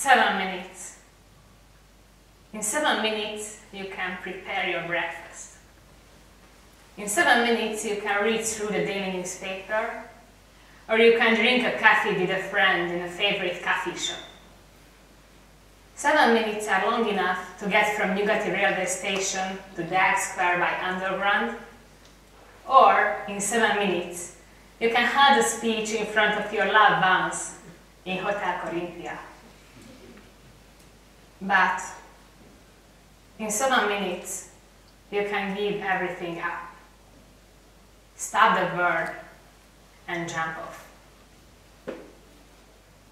7 minutes. In 7 minutes, you can prepare your breakfast. In 7 minutes, you can read through the daily newspaper, or you can drink a coffee with a friend in a favorite coffee shop. 7 minutes are long enough to get from Nyugati railway station to Dag Square by underground, or in 7 minutes, you can hold a speech in front of your loved ones in Hotel Corinthia. But in 7 minutes, you can give everything up. Stop the world and jump off.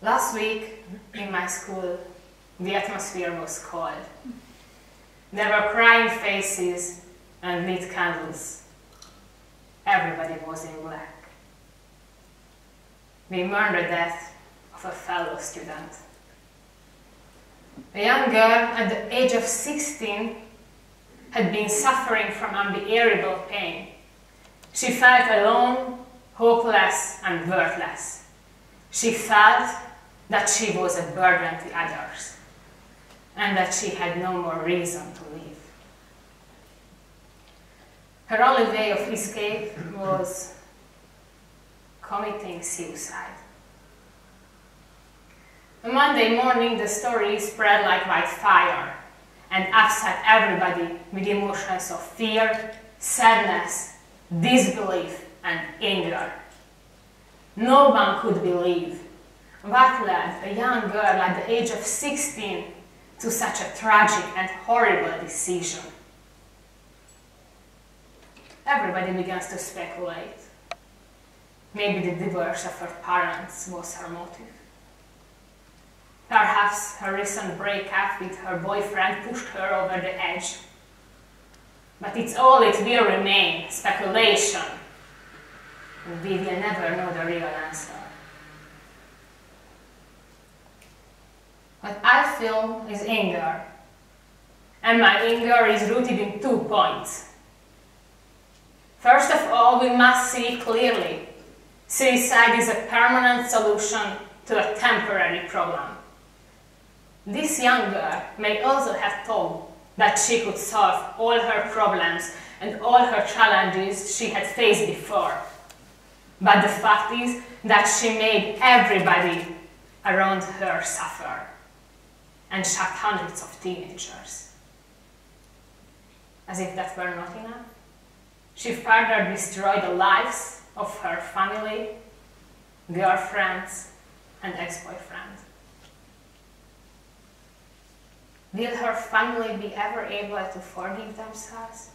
Last week, in my school, the atmosphere was cold. There were crying faces and lit candles. Everybody was in black. We mourned the death of a fellow student. A young girl at the age of 16 had been suffering from unbearable pain. She felt alone, hopeless, and worthless. She felt that she was a burden to others, and that she had no more reason to live. Her only way of escape was committing suicide. On Monday morning, the story spread like wildfire and upset everybody with emotions of fear, sadness, disbelief, and anger. No one could believe what led a young girl at the age of 16 to such a tragic and horrible decision. Everybody begins to speculate. Maybe the divorce of her parents was her motive. Perhaps her recent breakup with her boyfriend pushed her over the edge. But it will remain speculation, and we will never know the real answer. What I feel is anger, and my anger is rooted in 2 points. First of all, we must see clearly. Suicide is a permanent solution to a temporary problem. This young girl may also have thought that she could solve all her problems and all her challenges she had faced before. But the fact is that she made everybody around her suffer and shot hundreds of teenagers. As if that were not enough, she further destroyed the lives of her family, girlfriends, and ex-boyfriends. Will her family be ever able to forgive themselves?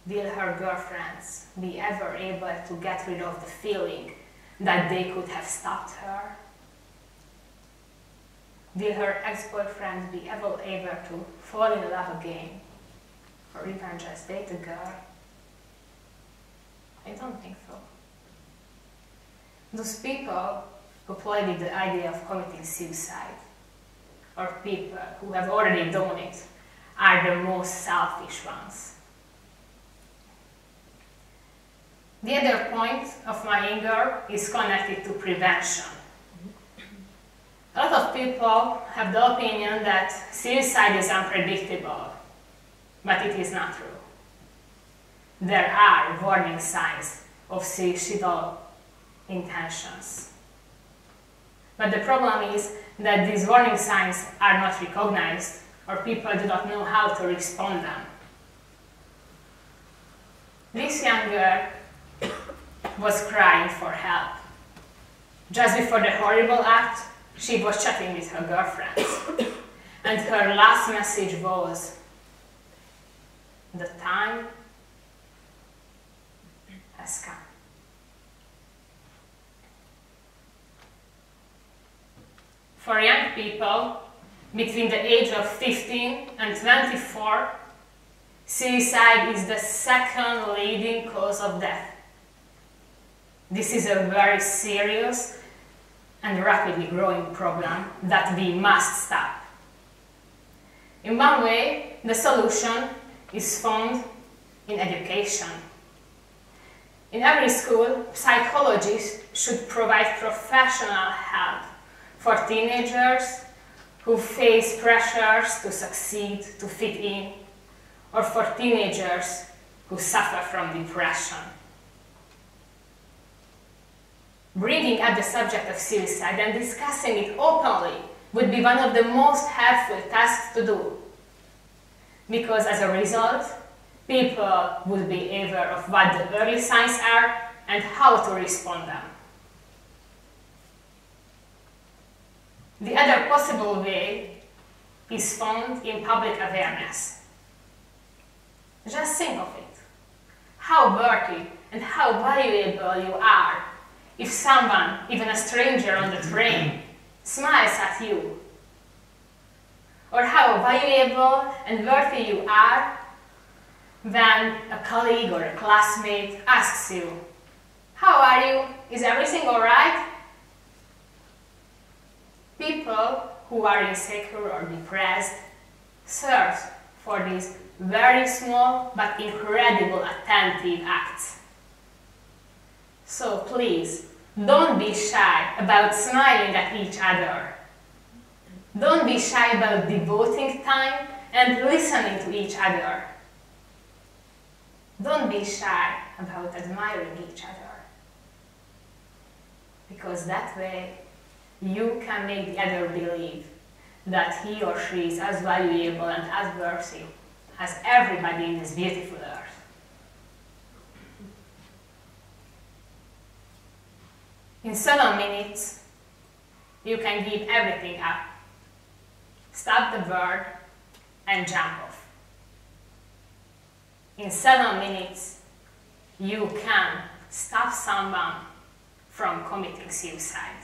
Will her girlfriends be ever able to get rid of the feeling that they could have stopped her? Will her ex-boyfriend be ever able to fall in love again, or even just date a girl? I don't think so. Those people who play with the idea of committing suicide, or people who have already done it, are the most selfish ones. The other point of my anger is connected to prevention. A lot of people have the opinion that suicide is unpredictable, but it is not true. There are warning signs of suicidal intentions. But the problem is that these warning signs are not recognized, or people do not know how to respond them. This young girl was crying for help. Just before the horrible act, she was chatting with her girlfriends, and her last message was, "The time has come." For young people between the age of 15 and 24, suicide is the second leading cause of death. This is a very serious and rapidly growing problem that we must stop. In one way, the solution is found in education. In every school, psychologists should provide professional help for teenagers who face pressures to succeed, to fit in, or for teenagers who suffer from depression. Bringing up the subject of suicide and discussing it openly would be one of the most helpful tasks to do, because as a result, people would be aware of what the early signs are and how to respond them. The other possible way is found in public awareness. Just think of it. How worthy and how valuable you are if someone, even a stranger on the train, smiles at you. Or how valuable and worthy you are when a colleague or a classmate asks you, "How are you? Is everything alright?" People who are insecure or depressed search for these very small but incredible attentive acts. So please, don't be shy about smiling at each other. Don't be shy about devoting time and listening to each other. Don't be shy about admiring each other. Because that way, you can make the other believe that he or she is as valuable and as worthy as everybody in this beautiful earth. In 7 minutes, you can give everything up. Stop the bird and jump off. In 7 minutes, you can stop someone from committing suicide.